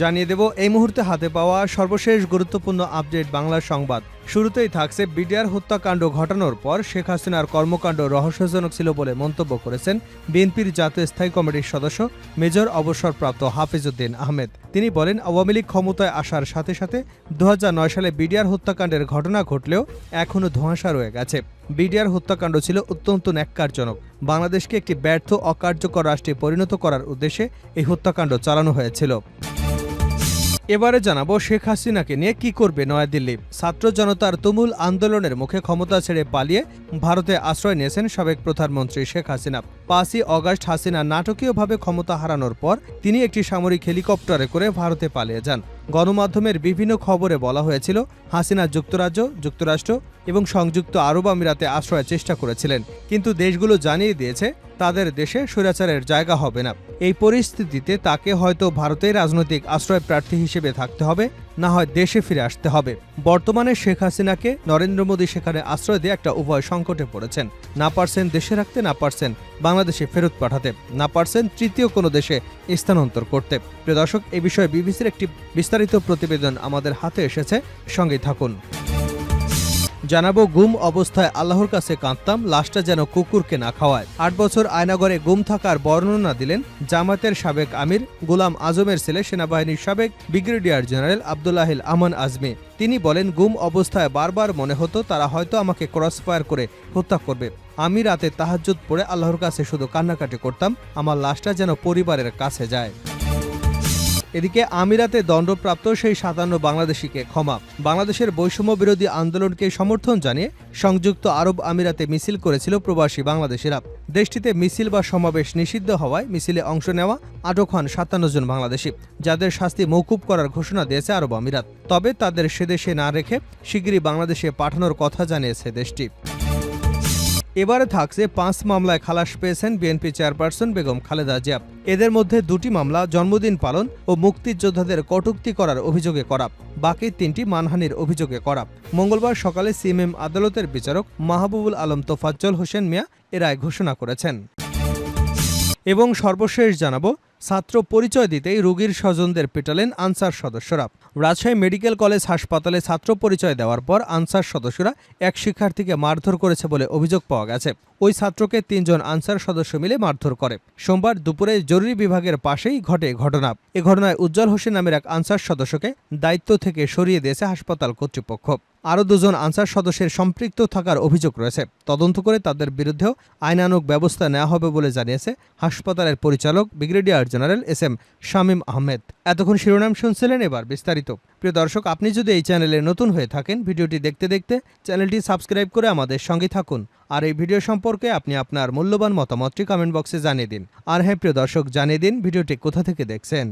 জানিয়ে দেব এই মুহূর্তে হাতে পাওয়া সর্বশেষ গুরুত্বপূর্ণ আপডেট বাংলা সংবাদ। শুরুতেই থাকছে বিডিআর হত্যাকাণ্ড ঘটানোর পর শেখ হাসিনার কর্মকাণ্ড রহস্যজনক ছিল বলে মন্তব্য করেছেন বিএনপির জাতীয় স্থায়ী কমিটির সদস্য মেজর অবসরপ্রাপ্ত হাফিজউদ্দিন আহমেদ। তিনি বলেন, আওয়ামী লীগ ক্ষমতায় আসার সাথে সাথে 2009 সালে বিডিআর হত্যাকাণ্ডের ঘটনা ঘটলেও এখনও ধোঁয়াশা রয়ে গেছে। বিডিআর হত্যাকাণ্ড ছিল অত্যন্ত ন্যাক্কারজনক। বাংলাদেশকে একটি ব্যর্থ অকার্যকর রাষ্ট্রে পরিণত করার উদ্দেশ্যে এই হত্যাকাণ্ড চালানো হয়েছিল। এবারে জানাবো শেখ হাসিনাকে নিয়ে কি করবে নয়াদিল্লি। ছাত্র জনতার তুমুল আন্দোলনের মুখে ক্ষমতা ছেড়ে পালিয়ে ভারতে আশ্রয় নিয়েছেন সাবেক প্রধানমন্ত্রী শেখ হাসিনা। 5ই অগাস্ট হাসিনা নাটকীয়ভাবে ক্ষমতা হারানোর পর তিনি একটি সামরিক হেলিকপ্টারে করে ভারতে পালিয়ে যান। গণমাধ্যমের বিভিন্ন খবরে বলা হয়েছিল হাসিনা যুক্তরাজ্য, যুক্তরাষ্ট্র এবং সংযুক্ত আরব আমিরাতে আশ্রয়ের চেষ্টা করেছিলেন, কিন্তু দেশগুলো জানিয়ে দিয়েছে তাদের দেশে স্বৈরাচারের জায়গা হবে না। এই পরিস্থিতিতে তাকে হয়তো ভারতের রাজনৈতিক আশ্রয় প্রার্থী হিসেবে থাকতে হবে, না হয় দেশে ফিরে আসতে হবে। বর্তমানে শেখ হাসিনাকে নরেন্দ্র মোদী সেখানে আশ্রয় দিয়ে একটা উভয় সংকটে পড়েছেন। না পারছেন দেশে রাখতে, না পারছেন বাংলাদেশে ফেরত পাঠাতে, না পারছেন তৃতীয় কোনো দেশে স্থানান্তর করতে। প্রিয় দর্শক, এই বিষয়ে বিবিসির একটি বিস্তারিত প্রতিবেদন আমাদের হাতে এসেছে, সঙ্গেই থাকুন। জানাবো গুম অবস্থায় আল্লাহর কাছে কাঁদতাম, লাশটা যেন কুকুরকে না খাওয়ায়। 8 বছর আয়নাগরে গুম থাকার বর্ণনা দিলেন জামায়াতের সাবেক আমির গোলাম আজমের ছেলে সেনাবাহিনীর সাবেক ব্রিগেডিয়ার জেনারেল আব্দুল্লাহিল আমান আজমি। তিনি বলেন, গুম অবস্থায় বারবার মনে হতো তারা হয়তো আমাকে ক্রসফায়ার করে হত্যা করবে। আমি রাতে তাহাজ্জুদ পড়ে আল্লাহর কাছে শুধু কান্নাকাটি করতাম, আমার লাশটা যেন পরিবারের কাছে যায়। এদিকে আমিরাতে দণ্ডপ্রাপ্ত সেই 57 বাংলাদেশিকে ক্ষমা। বাংলাদেশের বৈষম্য বিরোধী আন্দোলনকে সমর্থন জানিয়ে সংযুক্ত আরব আমিরাতে মিছিল করেছিল প্রবাসী বাংলাদেশিরা। দেশটিতে মিছিল বা সমাবেশ নিষিদ্ধ হওয়ায় মিছিলে অংশ নেওয়া আটক হন 57 জন বাংলাদেশি, যাদের শাস্তি মওকুফ করার ঘোষণা দিয়েছে আরব আমিরাত। তবে তাদের সেদেশে না রেখে শিগগিরই বাংলাদেশে পাঠানোর কথা জানিয়েছে দেশটি। এবারে থাকছে 5 মামলায় খালাস পেয়েছেন বিএনপি চেয়ারপারসন বেগম খালেদা জিয়া। এদের মধ্যে 2টি মামলা জন্মদিন পালন ও মুক্তিযোদ্ধাদের কটূক্তি করার অভিযোগে করা, বাকি 3টি মানহানির অভিযোগে করা। মঙ্গলবার সকালে সিএমএম আদালতের বিচারক মাহবুবুল আলম তোফাজ্জল হোসেন মিয়া এ রায় ঘোষণা করেছেন। এবং সর্বশেষ জানাবো, ছাত্র পরিচয় দিতেই রোগীর স্বজনদের পেটালেন আনসার সদস্যরা। রাজশাহী মেডিকেল কলেজ হাসপাতালে ছাত্র পরিচয় দেওয়ার পর আনসার সদস্যরা এক শিক্ষার্থীকে মারধর করেছে বলে অভিযোগ পাওয়া গেছে। ওই ছাত্রকে 3 জন আনসার সদস্য মিলে মারধর করে। সোমবার দুপুরে জরুরি বিভাগের পাশেই ঘটে ঘটনা। এ ঘটনায় উজ্জ্বল হোসেন নামের এক আনসার সদস্যকে দায়িত্ব থেকে সরিয়ে দিয়েছে হাসপাতাল কর্তৃপক্ষ। আরও 2 জন আনসার সদস্যের সম্পৃক্ত থাকার অভিযোগ রয়েছে। তদন্ত করে তাদের বিরুদ্ধেও আইনানুগ ব্যবস্থা নেওয়া হবে বলে জানিয়েছে হাসপাতালের পরিচালক brigadier general SM. Shamim Ahmed. এতক্ষণ শিরোনাম শুনছিলেন, এবার বিস্তারিত। প্রিয় দর্শক, আপনি যদি এই চ্যানেলে নতুন হয়ে থাকেন, ভিডিওটি দেখতে দেখতে চ্যানেলটি সাবস্ক্রাইব করে আমাদের সঙ্গে থাকুন। আর এই ভিডিও সম্পর্কে আপনি আপনার মূল্যবান মতামতটি কমেন্ট বক্সে জানিয়ে দিন। আর হ্যাঁ প্রিয় দর্শক, জানিয়ে দিন ভিডিওটি কোথা থেকে দেখছেন।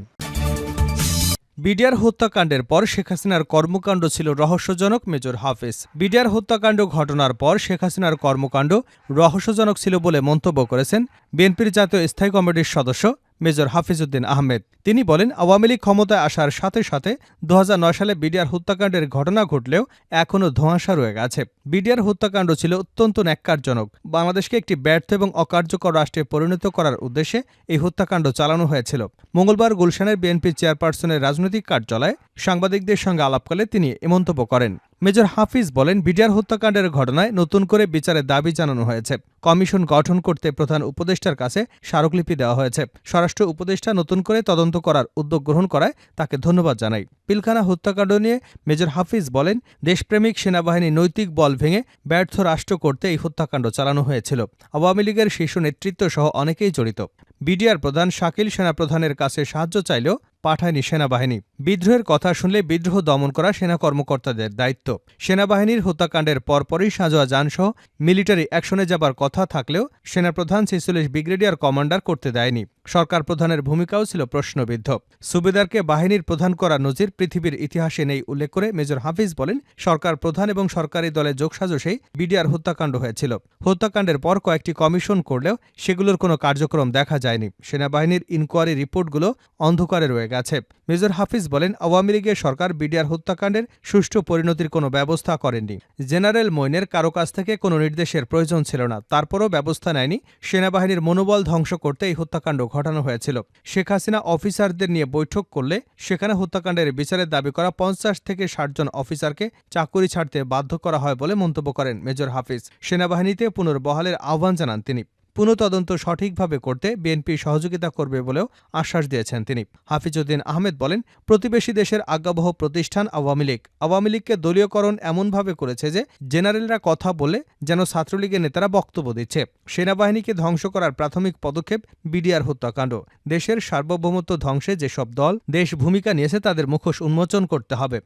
বিডিআর হত্যাকাণ্ডের পর শেখ হাসিনার কর্মকাণ্ড ছিল রহস্যজনক, মেজর হাফিজ। বিডিআর হত্যাকাণ্ড ঘটনার পর শেখ হাসিনার কর্মকাণ্ড রহস্যজনক ছিল বলে মন্তব্য করেছেন বিএনপির জাতীয় স্থায়ী কমিটির সদস্য মেজর হাফিজউদ্দিন আহমেদ। তিনি বলেন, আওয়ামী লীগ ক্ষমতায় আসার সাথে সাথে 2009 সালে বিডিআর হত্যাকাণ্ডের ঘটনা ঘটলেও এখনও ধোঁয়াশা রয়ে গেছে। বিডিআর হত্যাকাণ্ড ছিল অত্যন্ত ন্যাক্কারজনক। বাংলাদেশকে একটি ব্যর্থ এবং অকার্যকর রাষ্ট্রে পরিণত করার উদ্দেশ্যে এই হত্যাকাণ্ড চালানো হয়েছিল। মঙ্গলবার গুলশানের বিএনপি চেয়ারপারসনের রাজনৈতিক কার্যালয়ে সাংবাদিকদের সঙ্গে আলাপকালে তিনি এ মন্তব্য করেন। মেজর হাফিজ বলেন, বিডিআর হত্যাকাণ্ডের ঘটনায় নতুন করে বিচারের দাবি জানানো হয়েছে। কমিশন গঠন করতে প্রধান উপদেষ্টার কাছে স্মারকলিপি দেওয়া হয়েছে। স্বরাষ্ট্র উপদেষ্টা নতুন করে তদন্ত করার উদ্যোগ গ্রহণ করায় তাকে ধন্যবাদ জানাই। পিলখানা হত্যাকাণ্ড নিয়ে মেজর হাফিজ বলেন, দেশপ্রেমিক সেনাবাহিনী নৈতিক বল ভেঙে ব্যর্থ রাষ্ট্র করতে এই হত্যাকাণ্ড চালানো হয়েছিল। আওয়ামী লীগের শীর্ষ নেতৃত্ব সহ অনেকেই জড়িত। বিডিআর প্রধান শাকিল সেনাপ্রধানের কাছে সাহায্য চাইলেও পাঠায়নি সেনাবাহিনী। বিদ্রোহের কথা শুনলে বিদ্রোহ দমন করা সেনা কর্মকর্তাদের দায়িত্ব। সেনাবাহিনীর হত্যাকাণ্ডের পরপরই সাঁজোয়া যানসহ মিলিটারি অ্যাকশনে যাবার কথা থাকলেও সেনাপ্রধান 46 ব্রিগেডিয়ার কমান্ডার করতে দেয়নি। সরকার প্রধানের ভূমিকাও ছিল প্রশ্নবিদ্ধ। সুবেদারকে বাহিনীর প্রধান করা নজির পৃথিবীর ইতিহাসে নেই উল্লেখ করে মেজর হাফিজ বলেন, সরকার প্রধান এবং সরকারি দলের যোগসাজশেই বিডিআর হত্যাকাণ্ড হয়েছিল। হত্যাকাণ্ডের পর কয়েকটি কমিশন করলেও সেগুলোর কোনো কার্যক্রম দেখা যায়নি। সেনাবাহিনীর ইনকোয়ারি রিপোর্টগুলো অন্ধকারে রয়ে গেছে। মেজর হাফিজ বলেন, আওয়ামী লীগের সরকার বিডিআর হত্যাকাণ্ডের সুষ্ঠু পরিণতির কোনো ব্যবস্থা করেননি। জেনারেল মইনের কারো কাছ থেকে কোনো নির্দেশের প্রয়োজন ছিল না, তারপরও ব্যবস্থা নেয়নি। সেনাবাহিনীর মনোবল ধ্বংস করতে এই হত্যাকাণ্ড ঘটানো হয়েছিল। শেখ হাসিনা অফিসারদের নিয়ে বৈঠক করলে সেখানে হত্যাকাণ্ডের বিচারের দাবি করা ৫০ থেকে ৬০ জন অফিসারকে চাকুরি ছাড়তে বাধ্য করা হয় বলে মন্তব্য করেন মেজর হাফিজ। সেনাবাহিনীতে পুনর্বহালের আহ্বান জানান তিনি। পুনঃতদন্ত সঠিকভাবে করতে বিএনপি সহযোগিতা করবে বলেও আশ্বাস দিয়েছেন তিনি। হাফিজউদ্দিন আহমেদ বলেন, প্রতিবেশী দেশের আজ্ঞাবহ প্রতিষ্ঠান আওয়ামী লীগকে দলীয়করণ এমনভাবে করেছে যে জেনারেলরা কথা বলে যেন ছাত্রলীগের নেতারা বক্তব্য দিচ্ছে। সেনাবাহিনীকে ধ্বংস করার প্রাথমিক পদক্ষেপ বিডিআর হত্যাকাণ্ড। দেশের সার্বভৌমত্ব ধ্বংসে যেসব দল দেশ ভূমিকা নিয়েছে তাদের মুখোশ উন্মোচন করতে হবে।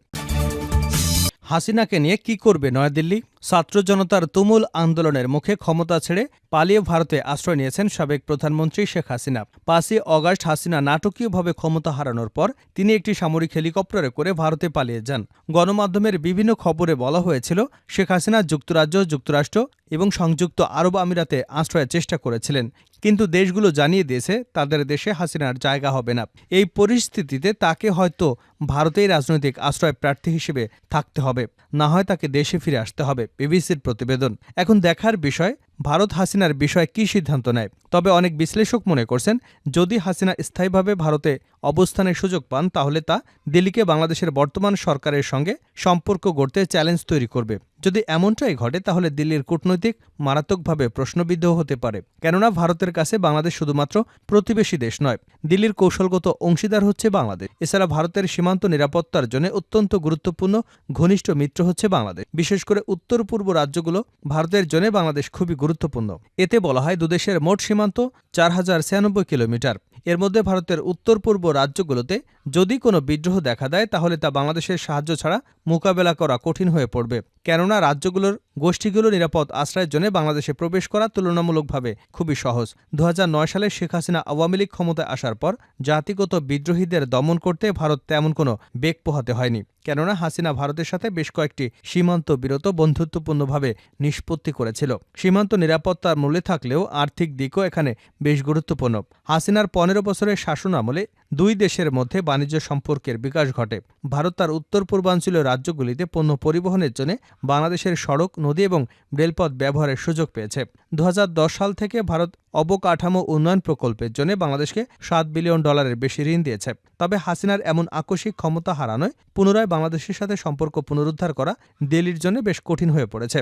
হাসিনাকে নিয়ে কি করবে নয়াদিল্লি? ছাত্র জনতার তুমুল আন্দোলনের মুখে ক্ষমতা ছেড়ে পালিয়ে ভারতে আশ্রয় নিয়েছেন সাবেক প্রধানমন্ত্রী শেখ হাসিনা। ৫ই অগাস্ট হাসিনা নাটকীয়ভাবে ক্ষমতা হারানোর পর তিনি একটি সামরিক হেলিকপ্টারে করে ভারতে পালিয়ে যান। গণমাধ্যমের বিভিন্ন খবরে বলা হয়েছিল শেখ হাসিনা যুক্তরাজ্য, যুক্তরাষ্ট্র এবং সংযুক্ত আরব আমিরাতে আশ্রয়ের চেষ্টা করেছিলেন, কিন্তু দেশগুলো জানিয়ে দিয়েছে তাদের দেশে হাসিনার জায়গা হবে না। এই পরিস্থিতিতে তাকে হয়তো ভারতেই রাজনৈতিক আশ্রয় প্রার্থী হিসেবে থাকতে হবে, না হয় তাকে দেশে ফিরে আসতে হবে। বিবিসির প্রতিবেদন। এখন দেখার বিষয় ভারত হাসিনার বিষয়ে কী সিদ্ধান্ত নেয়। তবে অনেক বিশ্লেষক মনে করছেন, যদি হাসিনা স্থায়ীভাবে ভারতে অবস্থানের সুযোগ পান তাহলে তা দিল্লিকে বাংলাদেশের বর্তমান সরকারের সঙ্গে সম্পর্ক গড়তে চ্যালেঞ্জ তৈরি করবে। যদি এমনটাই ঘটে তাহলে দিল্লির কূটনৈতিক মারাত্মকভাবে প্রশ্নবিদ্ধ হতে পারে, কেননা ভারতের কাছে বাংলাদেশ শুধুমাত্র প্রতিবেশী দেশ নয়, দিল্লির কৌশলগত অংশীদার হচ্ছে বাংলাদেশ। এছাড়া ভারতের সীমান্ত নিরাপত্তার জন্য অত্যন্ত গুরুত্বপূর্ণ ঘনিষ্ঠ মিত্র হচ্ছে বাংলাদেশ। বিশেষ করে উত্তর পূর্ব রাজ্যগুলো ভারতের জন্য বাংলাদেশ খুবই গুরুত্বপূর্ণ। এতে বলা হয় দুদেশের মোট সীমান্ত ৪,০৯৬ কিলোমিটার। এর মধ্যে ভারতের উত্তর পূর্ব রাজ্যগুলোতে যদি কোনো বিদ্রোহ দেখা দেয় তাহলে তা বাংলাদেশের সাহায্য ছাড়া মোকাবেলা করা কঠিন হয়ে পড়বে, কেননা রাজ্যগুলোর গোষ্ঠীগুলো নিরাপদ আশ্রয়ের জন্য বাংলাদেশে প্রবেশ করা তুলনামূলকভাবে খুবই সহজ। ২০০৯ সালে শেখ হাসিনা আওয়ামী লীগ ক্ষমতায় আসার পর জাতিগত বিদ্রোহীদের দমন করতে ভারত তেমন কোনো বেগ পোহাতে হয়নি, কেননা হাসিনা ভারতের সাথে বেশ কয়েকটি সীমান্ত বিরত বন্ধুত্বপূর্ণভাবে নিষ্পত্তি করেছিল। সীমান্ত নিরাপত্তার মূল্যে থাকলেও আর্থিক দিকও এখানে বেশ গুরুত্বপূর্ণ। হাসিনার ১৫ বছরের শাসনামলে দুই দেশের মধ্যে বাণিজ্য সম্পর্কের বিকাশ ঘটে। ভারত তার উত্তর পূর্বাঞ্চলীয় রাজ্যগুলিতে পণ্য পরিবহনের জন্য বাংলাদেশের সড়ক, নদী এবং রেলপথ ব্যবহারের সুযোগ পেয়েছে। ২০১০ সাল থেকে ভারত অবকাঠামো উন্নয়ন প্রকল্পের জন্য বাংলাদেশকে $৭ বিলিয়ন বেশি ঋণ দিয়েছে। তবে হাসিনার এমন আকস্মিক ক্ষমতা হারানোয় পুনরায় বাংলাদেশের সাথে সম্পর্ক পুনরুদ্ধার করা দিল্লির জন্য বেশ কঠিন হয়ে পড়েছে।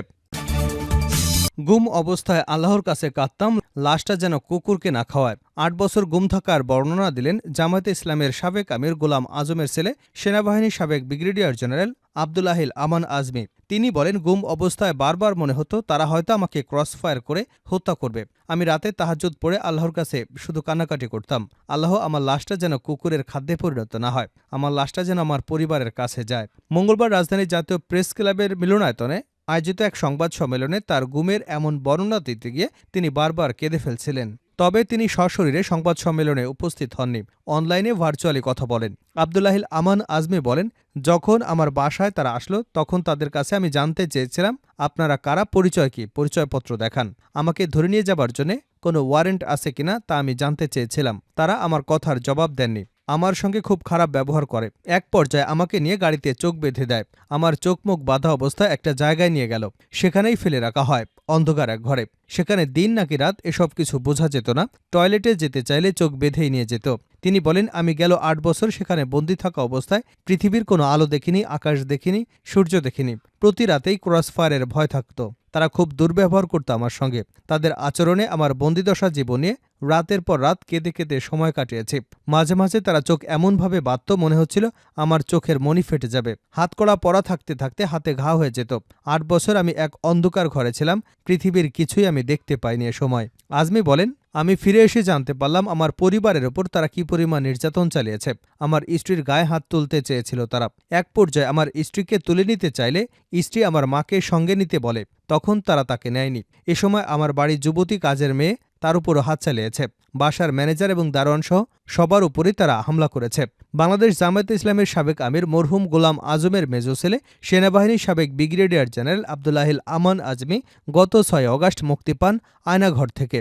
গুম অবস্থায় আল্লাহর কাছে কাঁদতাম, লাশটা যেন কুকুরকে না খাওয়ায়। ৮ বছর গুম থাকার বর্ণনা দিলেন জামায়াতে ইসলামের সাবেক আমির গোলাম আজমের ছেলে, সেনাবাহিনীর সাবেক ব্রিগেডিয়ার জেনারেল আব্দুল্লাহিল আমান আজমি। তিনি বলেন, গুম অবস্থায় বারবার মনে হতো তারা হয়তো আমাকে ক্রসফায়ার করে হত্যা করবে। আমি রাতে তাহাজ্জুদ পড়ে আল্লাহর কাছে শুধু কান্নাকাটি করতাম, আল্লাহ আমার লাশটা যেন কুকুরের খাদ্যে পরিণত না হয়, আমার লাশটা যেন আমার পরিবারের কাছে যায়। মঙ্গলবার রাজধানীর জাতীয় প্রেস ক্লাবের মিলনায়তনে আয়োজিত এক সংবাদ সম্মেলনে তার গুমের এমন বর্ণনা দিতে গিয়ে তিনি বারবার কেঁদে ফেলছিলেন। তবে তিনি সশরীরে সংবাদ সম্মেলনে উপস্থিত হননি, অনলাইনে ভার্চুয়ালি কথা বলেন। আব্দুল্লাহিল আমান আজমি বলেন, যখন আমার বাসায় তারা আসলো তখন তাদের কাছে আমি জানতে চেয়েছিলাম আপনারা কারা, পরিচয় কি, পরিচয়পত্র দেখান। আমাকে ধরে নিয়ে যাবার জন্য কোনো ওয়ারেন্ট আছে কিনা তা আমি জানতে চেয়েছিলাম। তারা আমার কথার জবাব দেননি, আমার সঙ্গে খুব খারাপ ব্যবহার করে। এক পর্যায়ে আমাকে নিয়ে গাড়িতে চোখ বেঁধে দেয়, আমার চোখ মুখ বাঁধা অবস্থায় একটা জায়গায় নিয়ে গেল, সেখানেই ফেলে রাখা হয়, অন্ধকার এক ঘরে। সেখানে দিন নাকি রাত এসব কিছু বোঝা যেত না, টয়লেটে যেতে চাইলে চোখ বেঁধেই নিয়ে যেত। তিনি বলেন, আমি গেল ৮ বছর সেখানে বন্দী থাকা অবস্থায় পৃথিবীর কোনো আলো দেখিনি, আকাশ দেখিনি, সূর্য দেখিনি। প্রতি রাতেই ক্রসফায়ারের ভয় থাকত। তারা খুব দুর্ব্যবহার করত আমার সঙ্গে। তাদের আচরণে আমার বন্দিদশা জীবনে রাতের পর রাত কেঁদে কেঁদে সময় কাটিয়েছি। মাঝে মাঝে তারা চোখ এমনভাবে বাঁধত মনে হচ্ছিল আমার চোখের মণি ফেটে যাবে। হাতকড়া পরা থাকতে থাকতে হাতে ঘা হয়ে যেত। ৮ বছর আমি এক অন্ধকার ঘরে ছিলাম, পৃথিবীর কিছুই আমি দেখতে পাইনি এ সময়। আজমি বলেন, আমি ফিরে এসে জানতে পারলাম আমার পরিবারের ওপর তারা কি পরিমাণ নির্যাতন চালিয়েছে। আমার স্ত্রীর গায়ে হাত তুলতে চেয়েছিল তারা। এক পর্যায়ে আমার স্ত্রীকে তুলে নিতে চাইলে স্ত্রী আমার মাকে সঙ্গে নিতে বলে, তখন তারা তাকে নেয়নি। এ সময় আমার বাড়ির যুবতী কাজের মেয়ে তার উপরও হাত চালিয়েছে। বাসার ম্যানেজার এবং দারোয়ান সহ সবার উপরই তারা হামলা করেছে। বাংলাদেশ জামায়াতে ইসলামের সাবেক আমির মরহুম গোলাম আজমের মেজো ছেলে, সেনাবাহিনীর সাবেক ব্রিগেডিয়ার জেনারেল আব্দুল্লাহিল আমান আজমি গত ৬ অগাস্ট মুক্তি পান আয়নাঘর থেকে।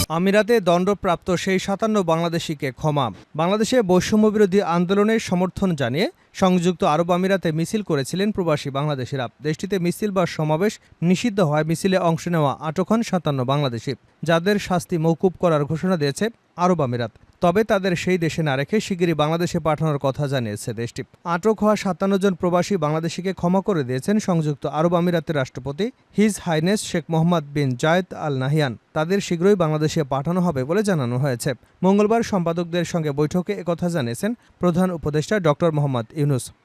আমিরাতে দণ্ডপ্রাপ্ত সেই ৫৭ বাংলাদেশিকে ক্ষমা। বাংলাদেশে বৈষম্যবিরোধী আন্দোলনের সমর্থন জানিয়ে সংযুক্ত আরব আমিরাতে মিছিল করেছিলেন প্রবাসী বাংলাদেশিরা। দেশটিতে মিছিল বা সমাবেশ নিষিদ্ধ হয় মিছিলে অংশ নেওয়া আটক হন ৫৭ বাংলাদেশি, যাদের শাস্তি মওকুফ করার ঘোষণা দিয়েছে আরব আমিরাত। তবে তাদের সেই দেশে না রেখে শিগগিরই বাংলাদেশে পাঠানোর কথা জানিয়েছে দেশটি। আটক হওয়া ৫৭ জন প্রবাসী বাংলাদেশিকে ক্ষমা করে দিয়েছেন সংযুক্ত আরব আমিরাতের রাষ্ট্রপতি হিজ হাইনেস শেখ মোহাম্মদ বিন জায়েদ আল নাহিয়ান। তাদের শীঘ্রই বাংলাদেশে পাঠানো হবে বলে জানানো হয়েছে। মঙ্গলবার সম্পাদকদের সঙ্গে বৈঠকে একথা জানিয়েছেন প্রধান উপদেষ্টা ড. মোহাম্মদ ইউনূস।